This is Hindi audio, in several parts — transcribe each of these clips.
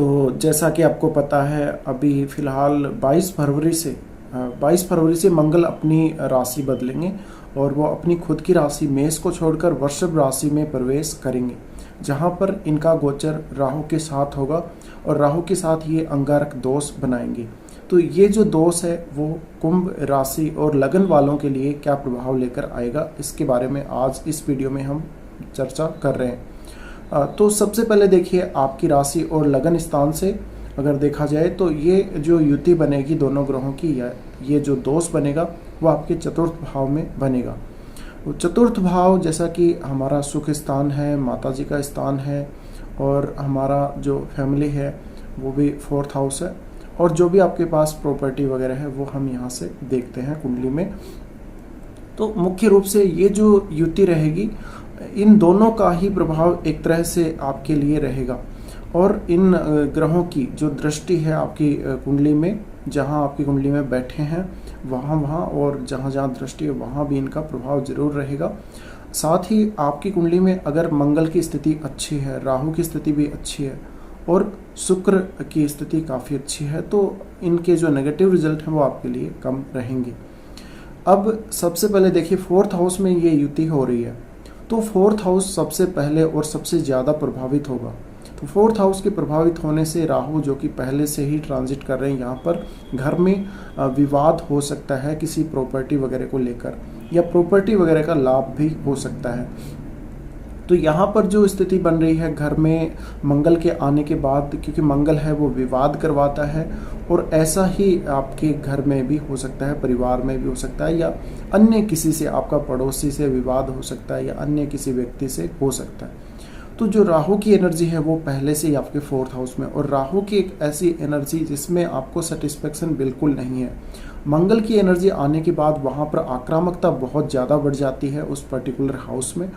तो जैसा कि आपको पता है, अभी फ़िलहाल 22 फरवरी से मंगल अपनी राशि बदलेंगे और वो अपनी खुद की राशि मेष को छोड़कर वृषभ राशि में प्रवेश करेंगे, जहां पर इनका गोचर राहु के साथ होगा और राहु के साथ ये अंगारक दोष बनाएंगे। तो ये जो दोष है वो कुंभ राशि और लगन वालों के लिए क्या प्रभाव लेकर आएगा, इसके बारे में आज इस वीडियो में हम चर्चा कर रहे हैं। तो सबसे पहले देखिए, आपकी राशि और लगन स्थान से अगर देखा जाए तो ये जो युति बनेगी दोनों ग्रहों की, या ये जो दोष बनेगा वो आपके चतुर्थ भाव में बनेगा। चतुर्थ भाव जैसा कि हमारा सुख स्थान है, माता जी का स्थान है, और हमारा जो फैमिली है वो भी फोर्थ हाउस है, और जो भी आपके पास प्रॉपर्टी वगैरह है वो हम यहाँ से देखते हैं कुंडली में। तो मुख्य रूप से ये जो युति रहेगी, इन दोनों का ही प्रभाव एक तरह से आपके लिए रहेगा, और इन ग्रहों की जो दृष्टि है आपकी कुंडली में, जहाँ आपकी कुंडली में बैठे हैं वहाँ और जहाँ जहाँ दृष्टि है वहाँ भी इनका प्रभाव जरूर रहेगा। साथ ही आपकी कुंडली में अगर मंगल की स्थिति अच्छी है, राहु की स्थिति भी अच्छी है और शुक्र की स्थिति काफ़ी अच्छी है, तो इनके जो नेगेटिव रिजल्ट हैं वो आपके लिए कम रहेंगे। अब सबसे पहले देखिए, फोर्थ हाउस में ये युति हो रही है, तो फोर्थ हाउस सबसे पहले और सबसे ज़्यादा प्रभावित होगा। तो फोर्थ हाउस के प्रभावित होने से राहु, जो कि पहले से ही ट्रांजिट कर रहे हैं यहाँ पर, घर में विवाद हो सकता है किसी प्रॉपर्टी वगैरह को लेकर, या प्रॉपर्टी वगैरह का लाभ भी हो सकता है। तो यहाँ पर जो स्थिति बन रही है घर में मंगल के आने के बाद, क्योंकि मंगल है वो विवाद करवाता है, और ऐसा ही आपके घर में भी हो सकता है, परिवार में भी हो सकता है, या अन्य किसी से, आपका पड़ोसी से विवाद हो सकता है, या अन्य किसी व्यक्ति से हो सकता है। तो जो राहु की एनर्जी है वो पहले से ही आपके फोर्थ हाउस में, और राहु की एक ऐसी एनर्जी जिसमें आपको सेटिस्फेक्शन बिल्कुल नहीं है। मंगल की एनर्जी आने के बाद वहाँ पर आक्रामकता बहुत ज़्यादा बढ़ जाती है उस पर्टिकुलर हाउस में,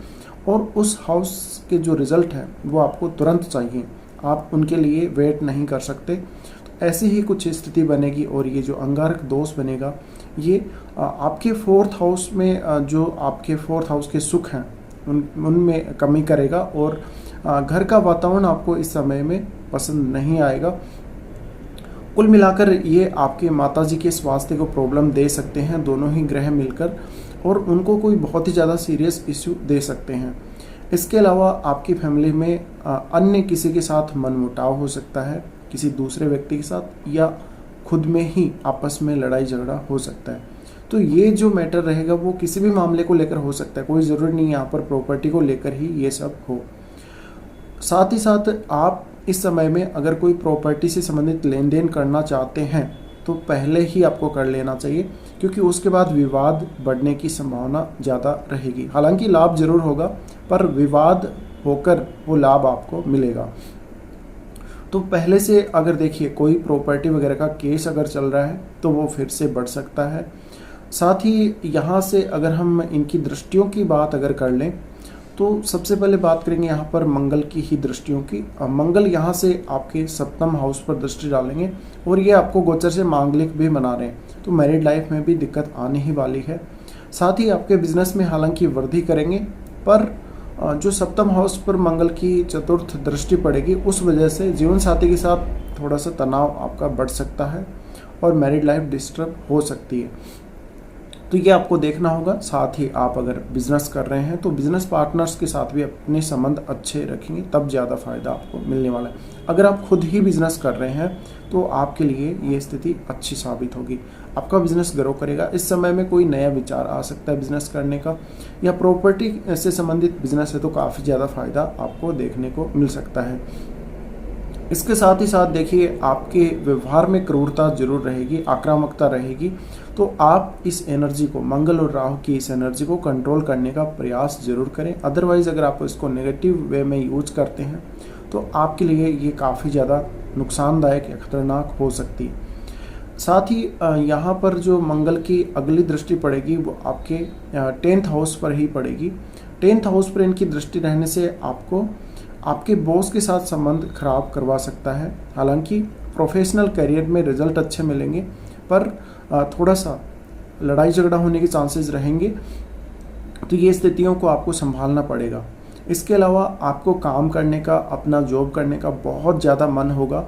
और उस हाउस के जो रिजल्ट है वो आपको तुरंत चाहिए, आप उनके लिए वेट नहीं कर सकते। तो ऐसी ही कुछ स्थिति बनेगी, और ये जो अंगारक दोष बनेगा ये आपके फोर्थ हाउस में, जो आपके फोर्थ हाउस के सुख हैं उनमें कमी करेगा, और घर का वातावरण आपको इस समय में पसंद नहीं आएगा। कुल मिलाकर ये आपके माताजी के स्वास्थ्य को प्रॉब्लम दे सकते हैं, दोनों ही ग्रह मिलकर, और उनको कोई बहुत ही ज़्यादा सीरियस इश्यू दे सकते हैं। इसके अलावा आपकी फैमिली में अन्य किसी के साथ मनमुटाव हो सकता है, किसी दूसरे व्यक्ति के साथ, या खुद में ही आपस में लड़ाई झगड़ा हो सकता है। तो ये जो मैटर रहेगा वो किसी भी मामले को लेकर हो सकता है, कोई ज़रूरी नहीं यहाँ पर प्रॉपर्टी को लेकर ही ये सब हो। साथ ही साथ आप इस समय में अगर कोई प्रॉपर्टी से संबंधित लेन देन करना चाहते हैं तो पहले ही आपको कर लेना चाहिए, क्योंकि उसके बाद विवाद बढ़ने की संभावना ज़्यादा रहेगी। हालांकि लाभ जरूर होगा, पर विवाद होकर वो लाभ आपको मिलेगा। तो पहले से अगर देखिए, कोई प्रॉपर्टी वगैरह का केस अगर चल रहा है तो वो फिर से बढ़ सकता है। साथ ही यहाँ से अगर हम इनकी दृष्टियों की बात अगर कर लें तो सबसे पहले बात करेंगे यहाँ पर मंगल की ही दृष्टियों की। मंगल यहाँ से आपके सप्तम हाउस पर दृष्टि डालेंगे, और ये आपको गोचर से मांगलिक भी बना रहे हैं, तो मैरिड लाइफ में भी दिक्कत आने ही वाली है। साथ ही आपके बिजनेस में हालांकि वृद्धि करेंगे, पर जो सप्तम हाउस पर मंगल की चतुर्थ दृष्टि पड़ेगी उस वजह से जीवन साथी के साथ थोड़ा सा तनाव आपका बढ़ सकता है, और मैरिड लाइफ डिस्टर्ब हो सकती है। तो ये आपको देखना होगा। साथ ही आप अगर बिजनेस कर रहे हैं तो बिजनेस पार्टनर्स के साथ भी अपने संबंध अच्छे रखेंगे, तब ज़्यादा फायदा आपको मिलने वाला है। अगर आप खुद ही बिजनेस कर रहे हैं तो आपके लिए ये स्थिति अच्छी साबित होगी, आपका बिजनेस ग्रो करेगा। इस समय में कोई नया विचार आ सकता है बिजनेस करने का, या प्रॉपर्टी से संबंधित बिजनेस है तो काफ़ी ज़्यादा फायदा आपको देखने को मिल सकता है। इसके साथ ही साथ देखिए, आपके व्यवहार में क्रूरता जरूर रहेगी, आक्रामकता रहेगी, तो आप इस एनर्जी को, मंगल और राहु की इस एनर्जी को कंट्रोल करने का प्रयास जरूर करें। अदरवाइज अगर आप इसको नेगेटिव वे में यूज करते हैं तो आपके लिए ये काफ़ी ज़्यादा नुकसानदायक या खतरनाक हो सकती है। साथ ही यहाँ पर जो मंगल की अगली दृष्टि पड़ेगी वो आपके 10th हाउस पर ही पड़ेगी। 10th हाउस पर इनकी दृष्टि रहने से आपको आपके बॉस के साथ संबंध खराब करवा सकता है। हालांकि प्रोफेशनल करियर में रिजल्ट अच्छे मिलेंगे, पर थोड़ा सा लड़ाई झगड़ा होने के चांसेस रहेंगे, तो ये स्थितियों को आपको संभालना पड़ेगा। इसके अलावा आपको काम करने का, अपना जॉब करने का बहुत ज़्यादा मन होगा,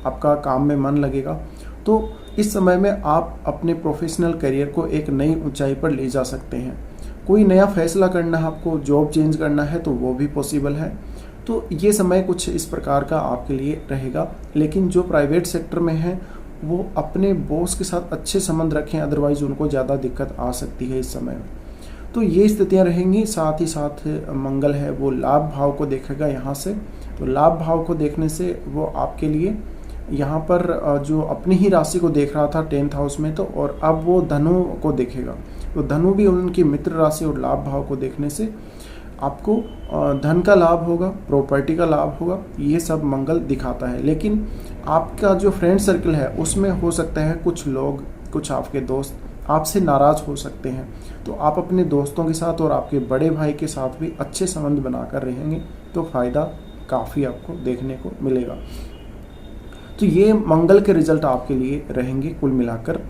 आपका काम में मन लगेगा। तो इस समय में आप अपने प्रोफेशनल करियर को एक नई ऊंचाई पर ले जा सकते हैं। कोई नया फैसला करना है आपको, जॉब चेंज करना है, तो वो भी पॉसिबल है। तो ये समय कुछ इस प्रकार का आपके लिए रहेगा। लेकिन जो प्राइवेट सेक्टर में है वो अपने बॉस के साथ अच्छे संबंध रखें, अदरवाइज उनको ज़्यादा दिक्कत आ सकती है इस समय में। तो ये स्थितियाँ रहेंगी। साथ ही साथ मंगल है वो लाभ भाव को देखेगा यहाँ से। तो लाभ भाव को देखने से वो आपके लिए यहाँ पर जो अपनी ही राशि को देख रहा था 10th हाउस में, तो और अब वो धनु को देखेगा। तो धनु भी उनकी मित्र राशि और लाभ भाव को देखने से आपको धन का लाभ होगा, प्रॉपर्टी का लाभ होगा, ये सब मंगल दिखाता है। लेकिन आपका जो फ्रेंड सर्कल है उसमें हो सकता है कुछ लोग, कुछ आपके दोस्त आपसे नाराज़ हो सकते हैं। तो आप अपने दोस्तों के साथ और आपके बड़े भाई के साथ भी अच्छे संबंध बनाकर रहेंगे तो फ़ायदा काफ़ी आपको देखने को मिलेगा। तो ये मंगल के रिजल्ट आपके लिए रहेंगे कुल मिलाकर।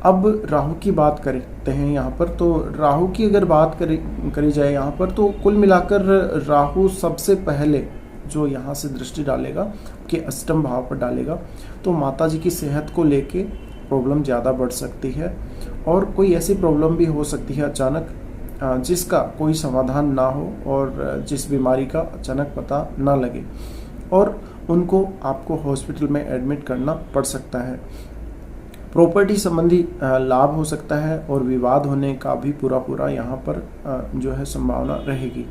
अब राहु की बात करते हैं यहाँ पर। तो राहु की अगर बात करी जाए यहाँ पर, तो कुल मिलाकर राहु सबसे पहले जो यहाँ से दृष्टि डालेगा कि अष्टम भाव पर डालेगा, तो माता जी की सेहत को लेके प्रॉब्लम ज़्यादा बढ़ सकती है और कोई ऐसी प्रॉब्लम भी हो सकती है अचानक जिसका कोई समाधान ना हो और जिस बीमारी का अचानक पता ना लगे और उनको आपको हॉस्पिटल में एडमिट करना पड़ सकता है। प्रॉपर्टी संबंधी लाभ हो सकता है और विवाद होने का भी पूरा यहाँ पर जो है संभावना रहेगी।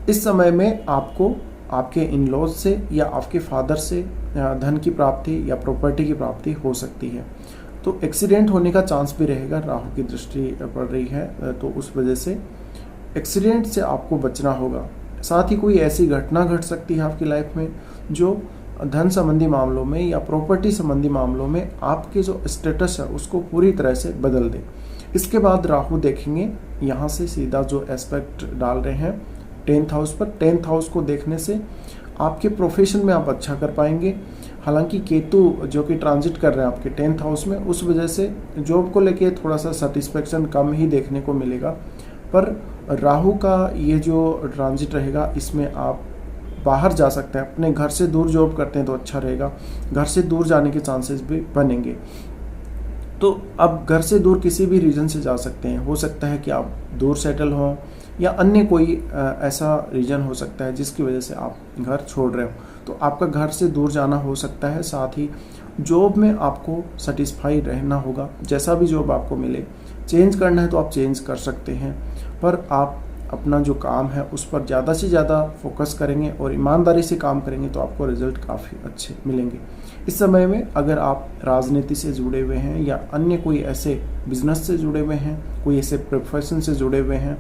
इस समय में आपको आपके इन लॉज से या आपके फादर से धन की प्राप्ति या प्रॉपर्टी की प्राप्ति हो सकती है। तो एक्सीडेंट होने का चांस भी रहेगा, राहु की दृष्टि पड़ रही है तो उस वजह से एक्सीडेंट से आपको बचना होगा। साथ ही कोई ऐसी घटना घट सकती है आपकी लाइफ में जो धन संबंधी मामलों में या प्रॉपर्टी संबंधी मामलों में आपके जो स्टेटस है उसको पूरी तरह से बदल दे। इसके बाद राहु देखेंगे यहाँ से सीधा जो एस्पेक्ट डाल रहे हैं 10th हाउस पर। 10th हाउस को देखने से आपके प्रोफेशन में आप अच्छा कर पाएंगे। हालांकि केतु जो कि ट्रांजिट कर रहे हैं आपके 10th हाउस में, उस वजह से जॉब को लेके थोड़ा सा सेटिस्फेक्शन कम ही देखने को मिलेगा। पर राहु का ये जो ट्रांजिट रहेगा इसमें आप बाहर जा सकते हैं। अपने घर से दूर जॉब करते हैं तो अच्छा रहेगा, घर से दूर जाने के चांसेस भी बनेंगे। तो अब घर से दूर किसी भी रीजन से जा सकते हैं। हो सकता है कि आप दूर सेटल हों या अन्य कोई ऐसा रीजन हो सकता है जिसकी वजह से आप घर छोड़ रहे हो, तो आपका घर से दूर जाना हो सकता है। साथ ही जॉब में आपको सेटिस्फाई रहना होगा। जैसा भी जॉब आपको मिले, चेंज करना है तो आप चेंज कर सकते हैं, पर आप अपना जो काम है उस पर ज़्यादा से ज़्यादा फोकस करेंगे और ईमानदारी से काम करेंगे तो आपको रिजल्ट काफ़ी अच्छे मिलेंगे। इस समय में अगर आप राजनीति से जुड़े हुए हैं या अन्य कोई ऐसे बिजनेस से जुड़े हुए हैं, कोई ऐसे प्रोफेशन से जुड़े हुए हैं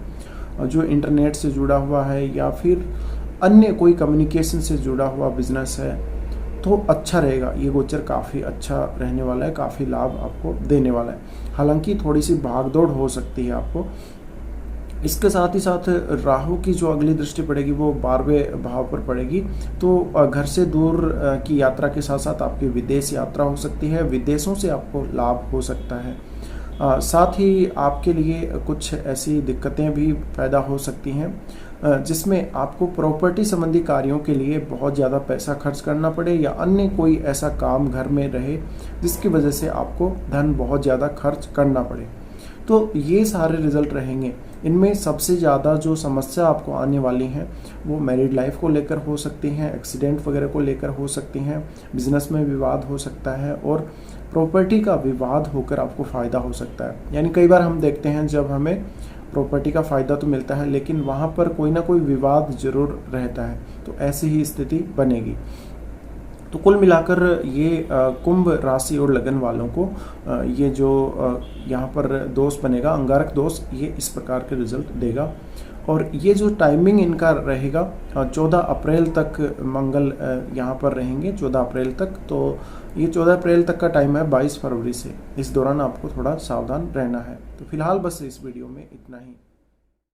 जो इंटरनेट से जुड़ा हुआ है या फिर अन्य कोई कम्युनिकेशन से जुड़ा हुआ बिजनेस है, तो अच्छा रहेगा। ये गोचर काफ़ी अच्छा रहने वाला है, काफ़ी लाभ आपको देने वाला है। हालांकि थोड़ी सी भागदौड़ हो सकती है आपको। इसके साथ ही साथ राहु की जो अगली दृष्टि पड़ेगी वो 12वें भाव पर पड़ेगी। तो घर से दूर की यात्रा के साथ साथ आपकी विदेश यात्रा हो सकती है, विदेशों से आपको लाभ हो सकता है। साथ ही आपके लिए कुछ ऐसी दिक्कतें भी पैदा हो सकती हैं जिसमें आपको प्रॉपर्टी संबंधी कार्यों के लिए बहुत ज़्यादा पैसा खर्च करना पड़े या अन्य कोई ऐसा काम घर में रहे जिसकी वजह से आपको धन बहुत ज़्यादा खर्च करना पड़े। तो ये सारे रिजल्ट रहेंगे। इनमें सबसे ज़्यादा जो समस्या आपको आने वाली हैं वो मैरिड लाइफ को लेकर हो सकती हैं, एक्सीडेंट वगैरह को लेकर हो सकती हैं, बिजनेस में विवाद हो सकता है और प्रॉपर्टी का विवाद होकर आपको फ़ायदा हो सकता है। यानी कई बार हम देखते हैं जब हमें प्रॉपर्टी का फ़ायदा तो मिलता है लेकिन वहाँ पर कोई ना कोई विवाद ज़रूर रहता है, तो ऐसी ही स्थिति बनेगी। तो कुल मिलाकर ये कुंभ राशि और लगन वालों को ये जो यहाँ पर दोष बनेगा, अंगारक दोष, ये इस प्रकार के रिजल्ट देगा। और ये जो टाइमिंग इनका रहेगा 14 अप्रैल तक मंगल यहाँ पर रहेंगे, 14 अप्रैल तक। तो ये 14 अप्रैल तक का टाइम है 22 फरवरी से। इस दौरान आपको थोड़ा सावधान रहना है। तो फिलहाल बस इस वीडियो में इतना ही।